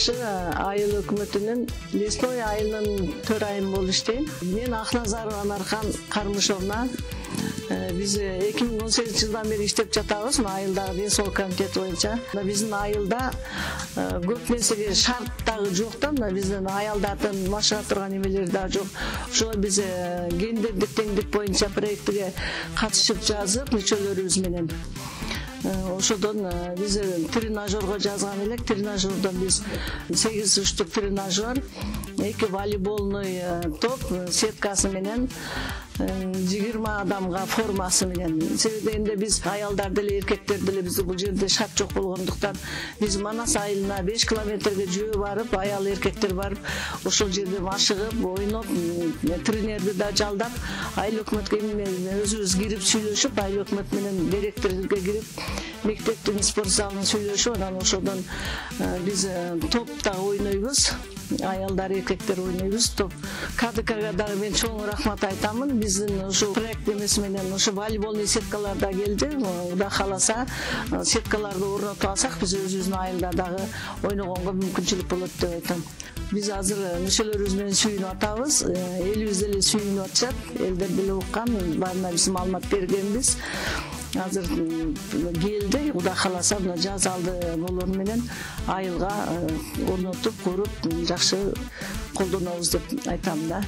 жакшы айыл өкмөтүнүн лесной айылынын төрайымы болуп иштейм. Мен Акназарова Нархан Кармышовна. Biz 2018 жылдан бери иштеп жатабыз айылдагы ден соолук комитети боюнча. Биздин айылда көп нерсеге шарт дагы жок да, биздин аялдардын машыга турган эмелери дагы жок. Ошо биз гендердик теңдик боюнча проектиге катышып жазып, мүчөлөрүбүз менен. Ошодон биз тренажерго жазган элек. Тренажердон биз 8 уштук тренажер, 2 волейболный топ, сеткасы менен 20 адамга формасы менен. Себеби энди биз аялдар деле, эркектер деле биз бул жерде шарт жок болгондуктан биз Манас айылына 5 километрге жөө барып, аял эркектер барып, ошол жерде машыгып, ойноп, тренерди да жалдап, айыл өкмөткө өзүбүз кирип сүйлөшүп, айыл өкмөт менен директорге кирип, мектептин спорт залын сүйлөшүп, анан ошодон биз топта ойнойбуз. Аялдар, эркектер ойнойбуз. Топ КДКга дагы мен чоң рахмат айтамын. Биздин ошо проект эмеси менен ошо волейболный сеткалар да келди. Кудай кааласа, сеткаларды орнотуп алсак, биз өзүбүздүн айылда дагы ойногонго мүмкүнчүлүк болот деп айтам. Биз азыр мүчөлөрүбүз менен сүйүнүп атабыз. Элибиз деле сүйүнүп атышат. Элдер деле уккан, баарына биз маалымат бергенбиз. Азыр келди, Кудай кааласа, жаз алды болор менен айылга орнотуп, куруп, жакшы колдонобуз деп айтам да.